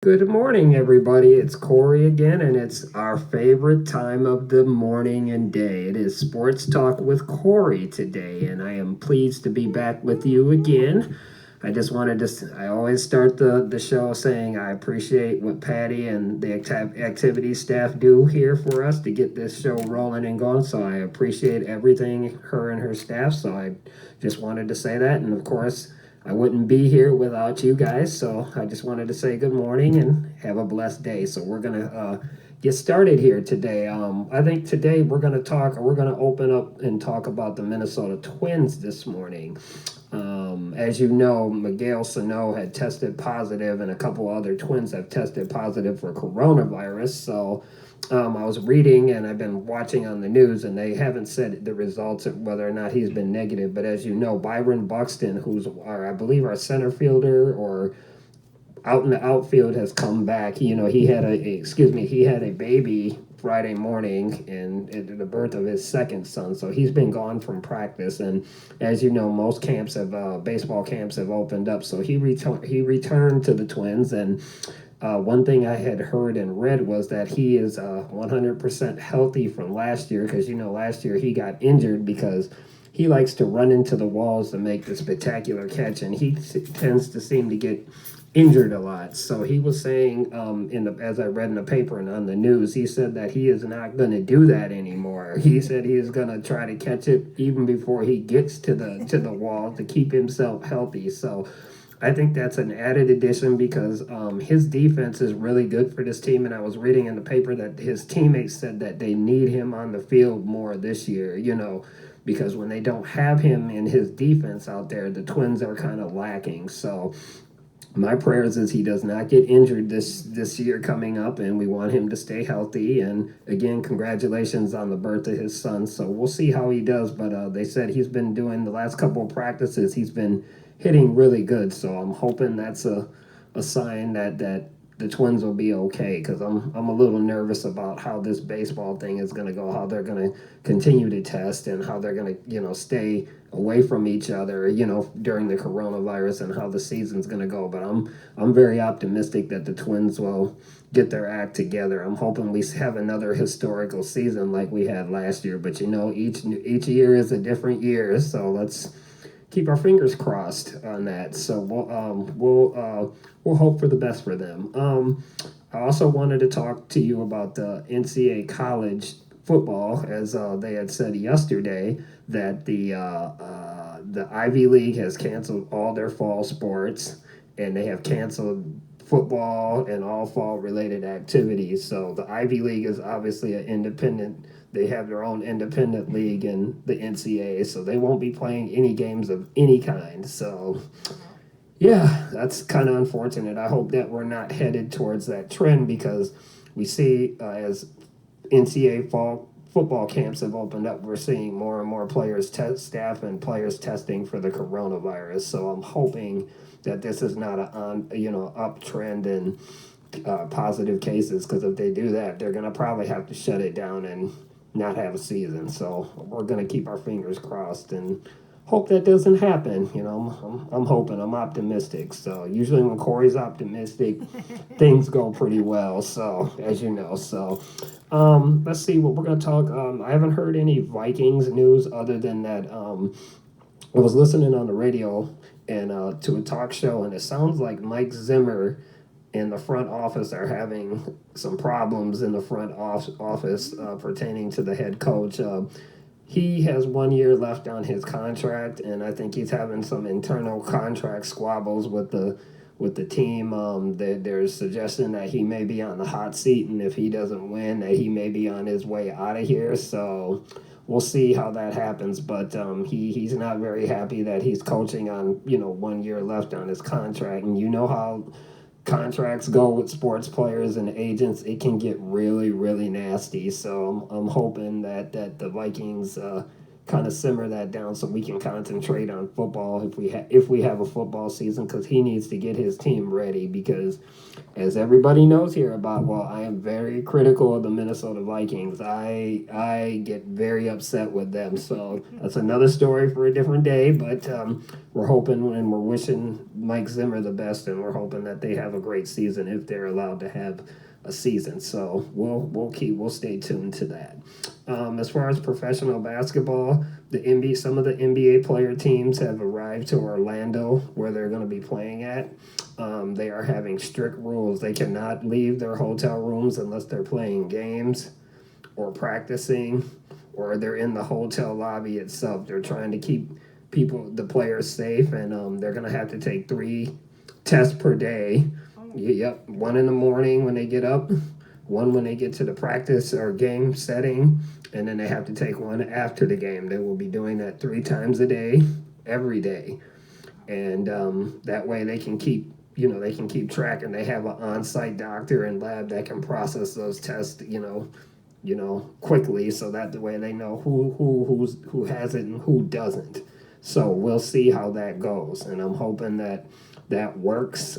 Good morning, everybody. It's Corey again, and it's our favorite time of the morning and day. It is Sports Talk with Corey today, and I am pleased to be back with you again. I just wanted to, I always start the show saying I appreciate what Patty and the activity staff do here for us to get this show rolling and going. So I appreciate everything her and her staff. So I just wanted to say that. And of course, I wouldn't be here without you guys. So I just wanted to say good morning and have a blessed day. So we're going to get started here today. I think today we're going to open up and talk about the Minnesota Twins this morning. As you know, Miguel Sano had tested positive, and a couple other Twins have tested positive for coronavirus. So I was reading and I've been watching on the news, and they haven't said the results of whether or not he's been negative. But as you know, Byron Buxton, who's I believe our center fielder or out in the outfield, has come back. He had he had a baby Friday morning and the birth of his second son. So he's been gone from practice. And as you know, most camps have baseball camps have opened up. So he returned to the Twins. And one thing I had heard and read was that he is 100% healthy from last year, because last year he got injured because he likes to run into the walls to make the spectacular catch, and he tends to seem to get injured a lot. So he was saying, as I read in the paper and on the news, he said that he is not going to do that anymore. He said he is going to try to catch it even before he gets to the wall to keep himself healthy. So I think that's an added addition because his defense is really good for this team. And I was reading in the paper that his teammates said that they need him on the field more this year, because when they don't have him in his defense out there, the Twins are kind of lacking. So my prayers is he does not get injured this year coming up, and we want him to stay healthy. And again, congratulations on the birth of his son. So we'll see how he does. But they said he's been doing the last couple of practices. He's been hitting really good. So I'm hoping that's a sign that the Twins will be okay, because I'm a little nervous about how this baseball thing is going to go, how they're going to continue to test, and how they're going to stay away from each other during the coronavirus, and how the season's going to go. But I'm very optimistic that the Twins will get their act together. I'm hoping we have another historical season like we had last year. But each year is a different year, so let's keep our fingers crossed on that. So we'll hope for the best for them. I also wanted to talk to you about the NCAA college football, as they had said yesterday that the Ivy League has canceled all their fall sports, and they have canceled football and all fall related activities. So the Ivy League is obviously an independent. They have their own independent league in the NCAA, so they won't be playing any games of any kind. So yeah, that's kind of unfortunate. I hope that we're not headed towards that trend, because we see as NCAA fall football camps have opened up, we're seeing more and more players, staff, and players testing for the coronavirus. So I'm hoping that this is not a uptrend in positive cases, because if they do that, they're gonna probably have to shut it down and not have a season. So we're gonna keep our fingers crossed and hope that doesn't happen. I'm hoping, I'm optimistic. So usually when Corey's optimistic, things go pretty well. So as you know, so let's see what we're gonna talk. I haven't heard any Vikings news other than that. I was listening on the radio and to a talk show, and it sounds like Mike Zimmer in the front office are having some problems in the front office pertaining to the head coach. He has 1 year left on his contract, and I think he's having some internal contract squabbles with the team. There's suggestion that he may be on the hot seat, and if he doesn't win, that he may be on his way out of here. So we'll see how that happens. But he's not very happy that he's coaching on 1 year left on his contract, and you know how contracts go with sports players and agents. It can get really, really nasty. So I'm hoping that the Vikings kind of simmer that down so we can concentrate on football if we have a football season, because he needs to get his team ready. Because as everybody knows here about, well, I am very critical of the Minnesota Vikings. I get very upset with them. So that's another story for a different day. But we're hoping and we're wishing Mike Zimmer the best, and we're hoping that they have a great season if they're allowed to have a season. So we'll stay tuned to that. As far as professional basketball, some of the NBA player teams have arrived to Orlando, where they're going to be playing at. They are having strict rules. They cannot leave their hotel rooms unless they're playing games or practicing, or they're in the hotel lobby itself. They're trying to keep the players safe, and they're going to have to take 3 tests per day. Yep, 1 in the morning when they get up, 1 when they get to the practice or game setting, and then they have to take 1 after the game. They will be doing that 3 times a day, every day, and that way they can keep track, and they have an on-site doctor and lab that can process those tests, quickly, so that the way they know who has it and who doesn't. So we'll see how that goes, and I'm hoping that works.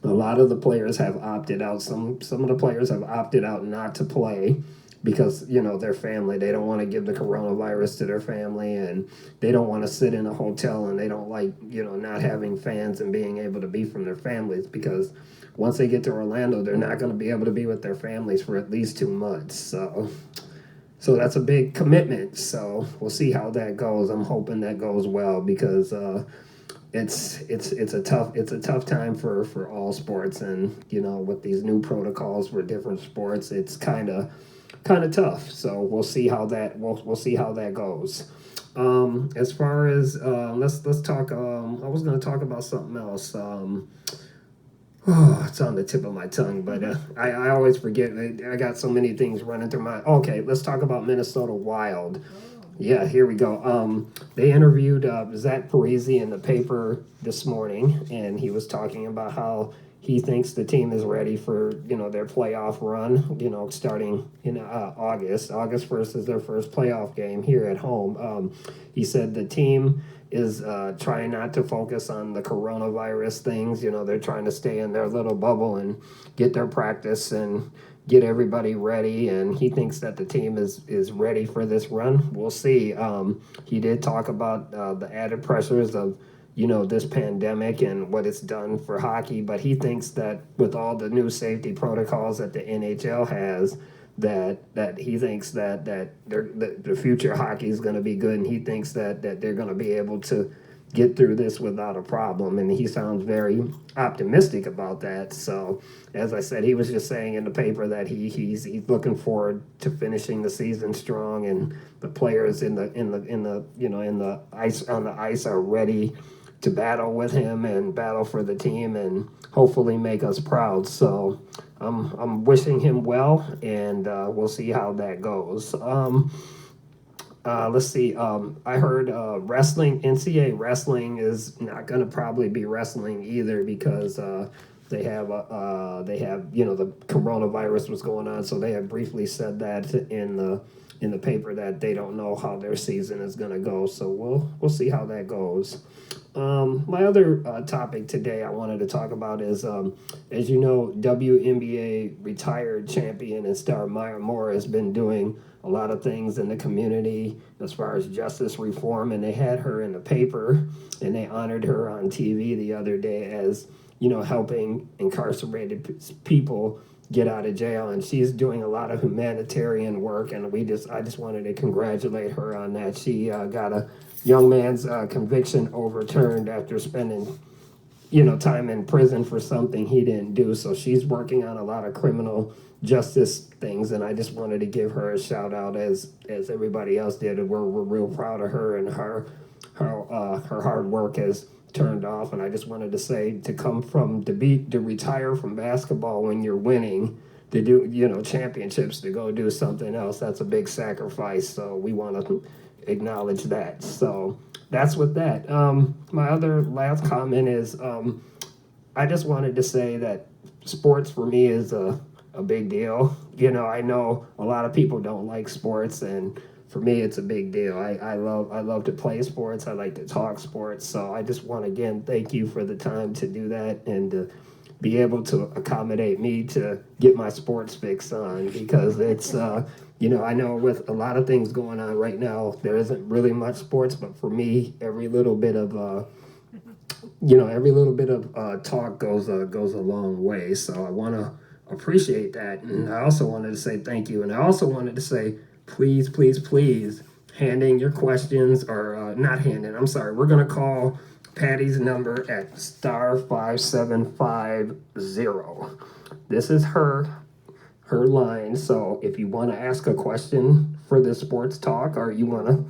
A lot of the players have opted out. Some of the players have opted out not to play because, their family, they don't want to give the coronavirus to their family, and they don't want to sit in a hotel, and they don't like, not having fans and being able to be from their families, because once they get to Orlando, they're not going to be able to be with their families for at least 2 months. So that's a big commitment. So we'll see how that goes. I'm hoping that goes well, because it's a tough time for all sports, and with these new protocols for different sports, it's kind of tough. So we'll see how that goes. As far as let's talk. I was going to talk about something else. It's on the tip of my tongue, but I always forget. I got so many things running through my. Okay, let's talk about Minnesota Wild. Yeah, here we go. They interviewed Zach Parise in the paper this morning, and he was talking about how he thinks the team is ready for their playoff run. Starting in August. August 1st is their first playoff game here at home. He said the team is trying not to focus on the coronavirus things. They're trying to stay in their little bubble and get their practice and get everybody ready, and he thinks that the team is ready for this run. We'll see. He did talk about the added pressures of this pandemic and what it's done for hockey, but he thinks that with all the new safety protocols that the NHL has, that he thinks that the future hockey is going to be good, and he thinks that they're going to be able to get through this without a problem, and he sounds very optimistic about that. So, as I said, he was just saying in the paper that he's looking forward to finishing the season strong, and the players in the ice on the ice are ready to battle with him and battle for the team and hopefully make us proud. So, I'm wishing him well, and we'll see how that goes. Let's see. I heard wrestling, NCAA wrestling is not going to probably be wrestling either, because they have the coronavirus was going on, so they have briefly said that in the paper that they don't know how their season is going to go. So we'll see how that goes. My other topic today I wanted to talk about is, as you know, WNBA retired champion and star Maya Moore has been doing a lot of things in the community as far as justice reform, and they had her in the paper, and they honored her on TV the other day as, helping incarcerated people get out of jail, and she's doing a lot of humanitarian work, and I just wanted to congratulate her on that. She got a young man's conviction overturned after spending time in prison for something he didn't do. So she's working on a lot of criminal justice things, and I just wanted to give her a shout out as everybody else did. We're real proud of her, and her hard work has turned off. And I just wanted to say, to retire from basketball when you're winning, to do championships, to go do something else, that's a big sacrifice. So we want to acknowledge that. So that's with that. My other last comment is, I just wanted to say that sports for me is a big deal. I know a lot of people don't like sports, and for me, it's a big deal. I love to play sports. I like to talk sports. So I just want to again thank you for the time to do that and to be able to accommodate me to get my sports fix on because it's I know with a lot of things going on right now, there isn't really much sports, but for me, every little bit of talk goes a long way. So I want to appreciate that, and I also wanted to say thank you, and I also wanted to say please, please, please, hand in your questions or not hand in. I'm sorry. We're gonna call Patty's number at *5750. This is her line. So if you want to ask a question for this sports talk, or you want to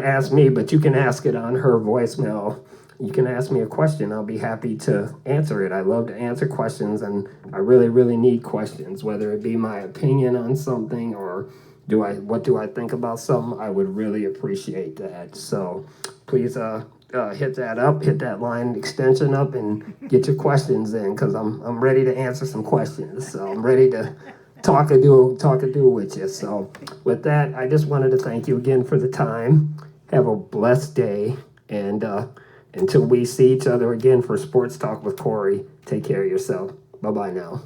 ask me, but you can ask it on her voicemail. You can ask me a question. I'll be happy to answer it. I love to answer questions, and I really, really need questions, whether it be my opinion on something or what do I think about something. I would really appreciate that. So please hit that line extension up, and get your questions in, because I'm ready to answer some questions. So I'm ready to talk a do with you. So with that, I just wanted to thank you again for the time. Have a blessed day, and until we see each other again for Sports Talk with Corey, take care of yourself. Bye-bye now.